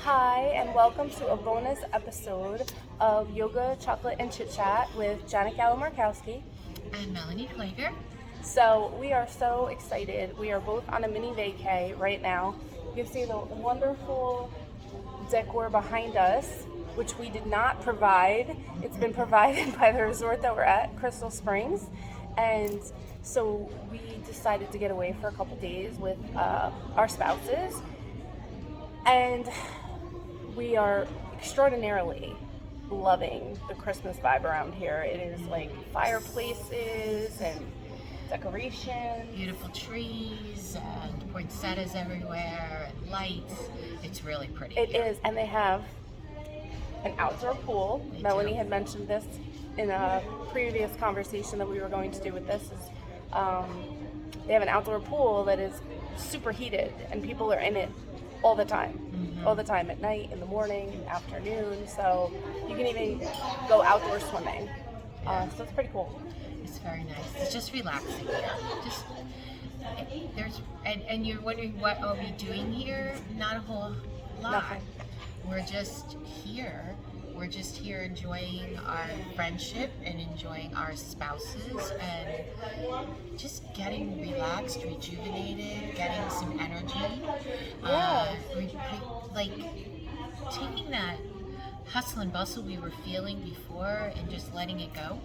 Hi, and welcome to a bonus episode of Yoga, Chocolate, and Chit Chat with Janet Markowski. And Melanie Janet. So, we are so excited. We are both on a mini vacay right now. You can see the wonderful decor behind us, which we did not provide. It's been provided by the resort that we're at, Crystal Springs. And so, we decided to get away for a couple days with our spouses. And we are extraordinarily loving the Christmas vibe around here. It is like fireplaces and decorations. Beautiful trees and poinsettias everywhere and lights. It's really pretty. It is, and they have an outdoor pool. Melanie had mentioned this in a previous conversation that we were going to do with this. They have an outdoor pool that is super heated, and people are in it all the time. All the time, at night, in the morning, afternoon. So you can even go outdoor swimming. So it's pretty cool. It's very nice. It's just relaxing here. And you're wondering what are we doing here? Not a whole lot. Nothing. We're just here. We're just here enjoying our friendship and enjoying our spouses and just getting relaxed, rejuvenated, getting some energy. Yeah. Like taking that hustle and bustle we were feeling before and just letting it go.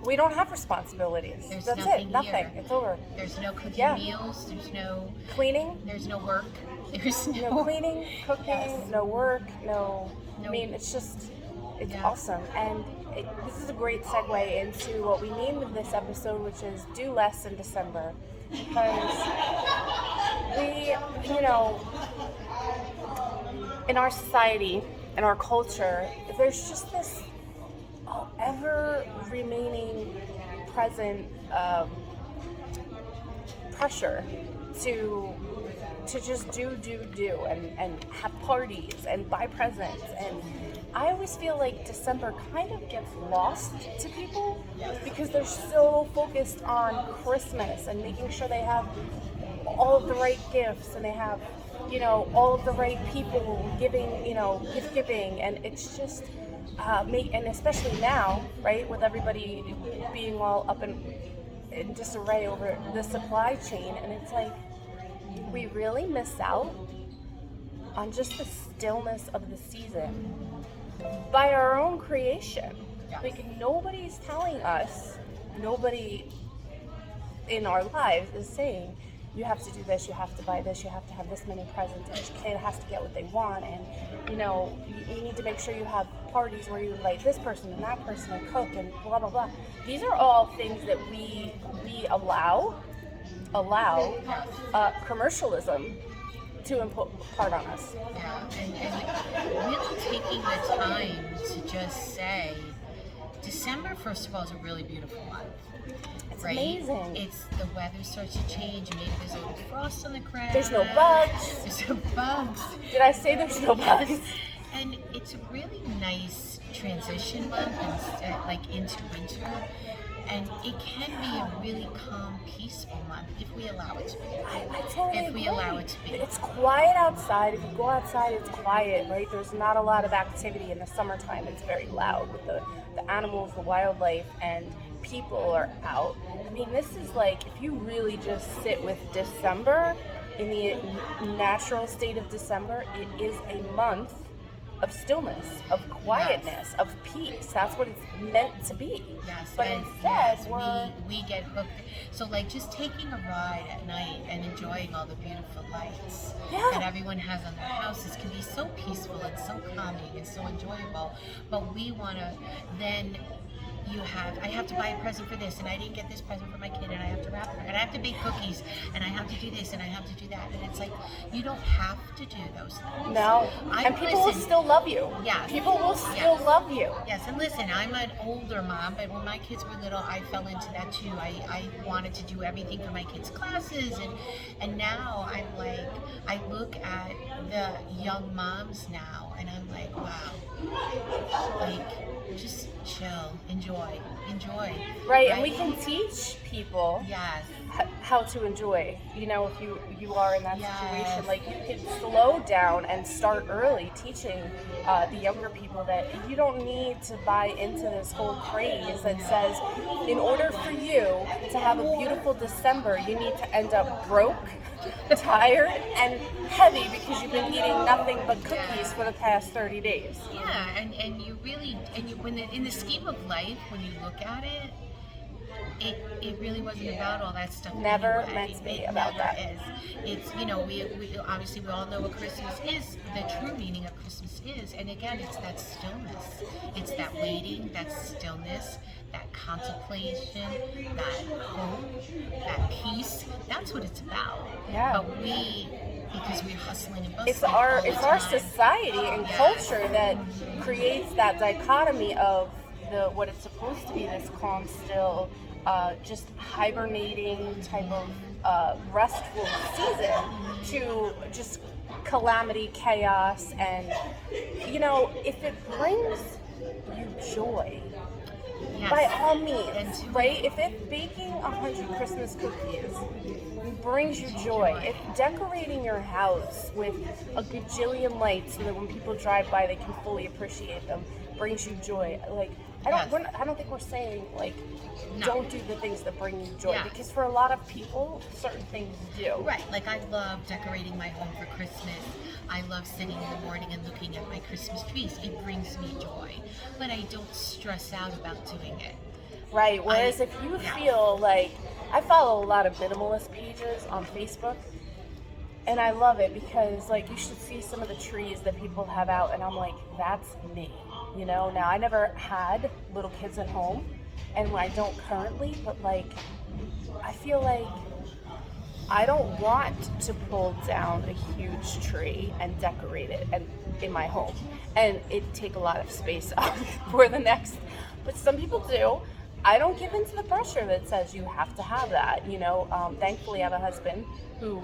We don't have responsibilities. There's That's nothing it. Nothing. here. It's over. There's no cooking Yeah. meals. There's no Cleaning. There's no work. There's No cleaning, cooking, Yes. no work, no. No. I mean, it's Yeah. awesome. And this is a great segue into what we named this episode, which is Do Less in December. Because we, in our society, in our culture, there's just this ever remaining present pressure to just do and have parties and buy presents. And I always feel like December kind of gets lost to people because they're so focused on Christmas and making sure they have all of the right gifts and they have all of the right people giving gift giving, and it's just and especially now, right, with everybody being all up in disarray over the supply chain, and it's like we really miss out on just the stillness of the season by our own creation. Like nobody's telling us, nobody in our lives is saying you have to do this, you have to buy this, you have to have this many presents, each kid has to get what they want, and you need to make sure you have parties where you invite this person and that person and cook and blah blah blah. These are all things that we allow commercialism to impart on us. Yeah, and really taking the time to just say, December, first of all, is a really beautiful month. It's right? amazing. It's the weather starts to change. Maybe there's a little frost on the ground. There's no bugs. There's no bugs. Did I say there's no bugs? And it's a really nice transition month, and like into winter. And it can be a really calm, peaceful month if we allow it to be. I totally If we agree. allow it to be. It's quiet outside. If you go outside, it's quiet, right? There's not a lot of activity in the summertime. It's very loud with the animals, the wildlife, and people are out. I mean, this is like, if you really just sit with December, in the natural state of December, it is a month of stillness, of quietness, of peace. That's what it's meant to be. Yes, But and instead, we get hooked. So like just taking a ride at night and enjoying all the beautiful lights that everyone has on their houses can be so peaceful and so calming and so enjoyable. But we want to then. I have to buy a present for this, and I didn't get this present for my kid, and I have to wrap her, and I have to bake cookies, and I have to do this, and I have to do that. And it's like, you don't have to do those things. No. And people will still love you. Yes. People will still love you. Yes, and listen, I'm an older mom, but when my kids were little, I fell into that too. I wanted to do everything for my kids' classes, and now I'm like, I look at the young moms now, and I'm like, wow, like, just chill, enjoy. Right, and we can teach people Yes. how to enjoy. You know, if you are in that Yes. situation, like you can slow down and start early, teaching the younger people that you don't need to buy into this whole craze that says, in order for you to have a beautiful December, you need to end up broke, tired, and heavy because you've been eating nothing but cookies for the past 30 days. Yeah, and you really, and you, when in the scheme of life, when you look at it, it really wasn't about all that stuff. Never anyway. meant to be It about never that. is. It's, you know, we obviously we all know what Christmas is. The true meaning of Christmas is, and again, it's that stillness. It's that waiting, that stillness, that contemplation, that hope, that peace. That's what it's about. Yeah. But we, because we're hustling and bustling It's our all the it's our time. society and Yeah. culture that creates that dichotomy of the what it's supposed to be, this calm, still, just hibernating type of restful season, to just calamity, chaos, and you know, if it brings you joy, Yes. by all And means, to- right? If baking 100 Christmas cookies brings you joy, if decorating your house with a gajillion lights so that when people drive by they can fully appreciate them brings you joy, like Yes. I don't think we're saying like No. don't do the things that bring you joy, Yeah. because for a lot of people certain things do. Right, like I love decorating my home for Christmas. I love sitting in the morning and looking at my Christmas trees. It brings me joy, but I don't stress out about doing it. Right. Whereas I- if you yeah. feel like, I follow a lot of minimalist pages on Facebook, and I love it because like you should see some of the trees that people have out, and I'm like, that's me. You know, now I never had little kids at home, and I don't currently, but like I feel like I don't want to pull down a huge tree and decorate it and in my home, and it take a lot of space up for the next. But some people do. I don't give into the pressure that says you have to have that. You know, thankfully I have a husband who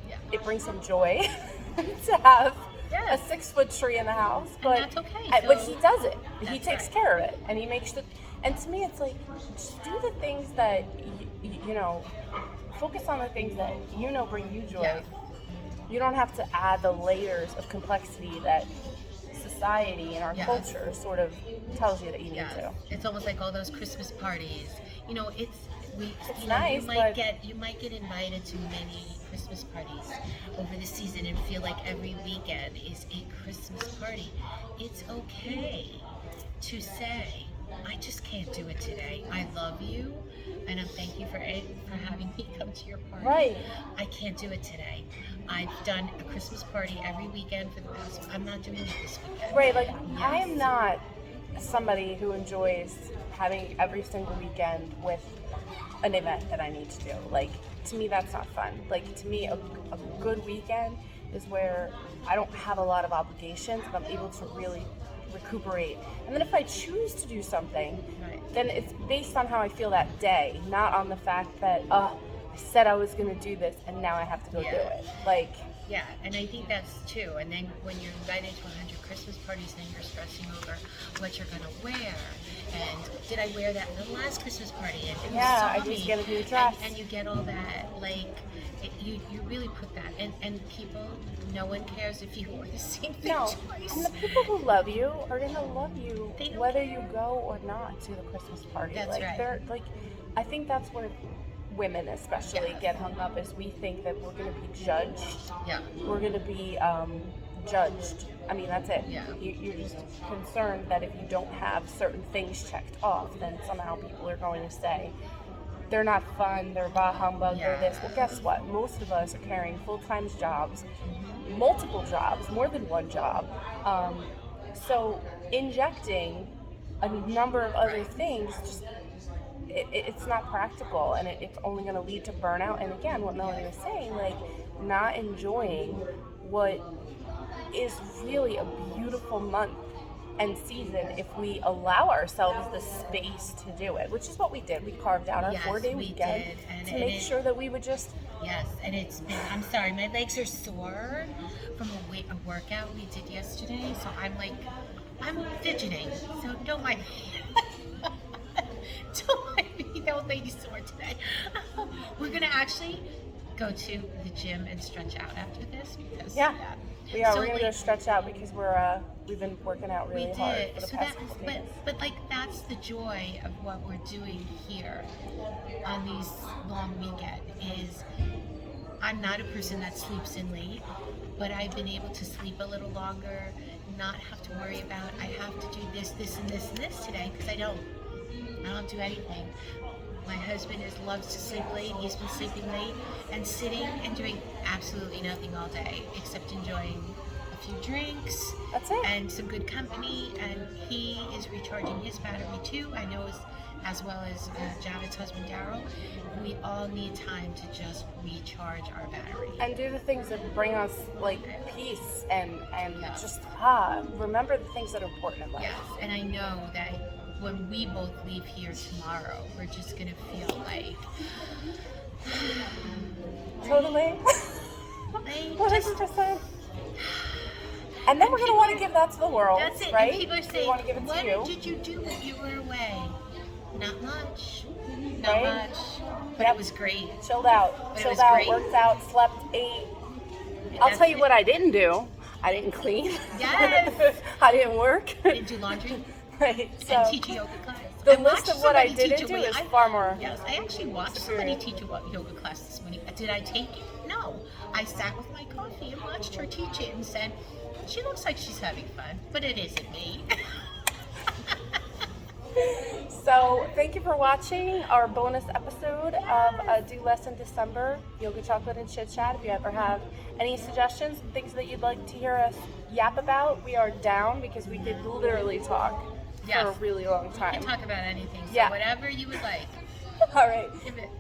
Yeah. it brings him joy to have Yes. a 6-foot tree in the house, but that's okay, but so- he does it. He That's takes right. care of it, and he makes the. And to me, it's like just do the things that you know. Focus on the things that you know bring you joy. Yeah. You don't have to add the layers of complexity that society and our Yes. culture sort of tells you that you need Yeah, to. it's almost like all those Christmas parties. You know, it's It's you know, nice, you might but- get invited to many Christmas parties over the season and feel like every weekend is a Christmas party. It's okay to say, I just can't do it today. I love you, and I thank you for having me come to your party. Right. I can't do it today. I've done a Christmas party every weekend for the past. I'm not doing it this weekend. Right, like I Yes. am not somebody who enjoys having every single weekend with an event that I need to do. Like to me that's not fun. Like to me a good weekend is where I don't have a lot of obligations and I'm able to really recuperate. And then if I choose to do something, Right. then it's based on how I feel that day, not on the fact that I said I was going to do this and now I have to go Yeah. do it. Like Yeah, and I think that's too. And then when you're invited to 100 Christmas parties, then you're stressing over what you're gonna wear. And did I wear that in the last Christmas party? And who Yeah, saw I need to me? get a new dress. And you get all that, like, you really put that. And people, no one cares if you wore the same thing no, twice. and the people who love you are gonna love you They don't whether you go or not to the Christmas party. That's like right. they're like, I think that's where women especially Yes. get hung up, is we think that we're gonna be judged. Yeah. We're gonna be judged. I mean, that's it. Yeah. You're just concerned that if you don't have certain things checked off, then somehow people are going to say they're not fun, they're bah humbug, they're this. Well, guess what? Most of us are carrying full-time jobs, multiple jobs, more than one job. So injecting a number of other things, just it's not practical, and it's only going to lead to burnout. And again, what Melanie was saying, like not enjoying what is really a beautiful month and season if we allow ourselves the space to do it, which is what we did. We carved out our Yes, 4-day we weekend did, and to make it- sure that we would just Yes, and it's been, I'm sorry, my legs are sore from a workout we did yesterday, so I'm fidgeting, so don't mind me. Don't mind me, the old lady's sore today. We're gonna actually go to the gym and stretch out after this because we are. So, We're gonna go stretch out because we've been working out really hard for the so past that, couple days. but like that's the joy of what we're doing here on these long weekend is I'm not a person that sleeps in late, but I've been able to sleep a little longer, not have to worry about I have to do this, this, and this, and this today because I don't do anything. My husband loves to sleep late. He's been sleeping late and sitting and doing absolutely nothing all day except enjoying a few drinks. That's it. And some good company. And he is recharging his battery too. I know as well as Janet's husband Daryl. We all need time to just recharge our battery and do the things that bring us like peace and just remember the things that are important in life. Yes, and I know that when we both leave here tomorrow, we're just gonna feel like totally, like 100%. And then we're gonna want to give that to the world. That's it. Right? And people are saying, we want to give it what to you. did you do when you were away? Not much. Not Right? much. But it was great. Chilled out, But it was out, great. worked out, slept, ate. I'll tell you what I didn't do. I didn't clean. Yes. I didn't work. I didn't do laundry Right. So and teach a yoga class. the I list watched of what I somebody didn't teach do a- is far more. Yes, I actually watched somebody teach a yoga class this morning. Did I take it? No. I sat with my coffee and watched her teach it and said, she looks like she's having fun, but it isn't me. So thank you for watching our bonus episode of Do Less in December, Yoga Chocolate and Chit Chat. If you ever have any suggestions, things that you'd like to hear us yap about, we are down because we could literally talk for a really long We time. can talk about anything. So Yeah. whatever you would like. All right. Give it.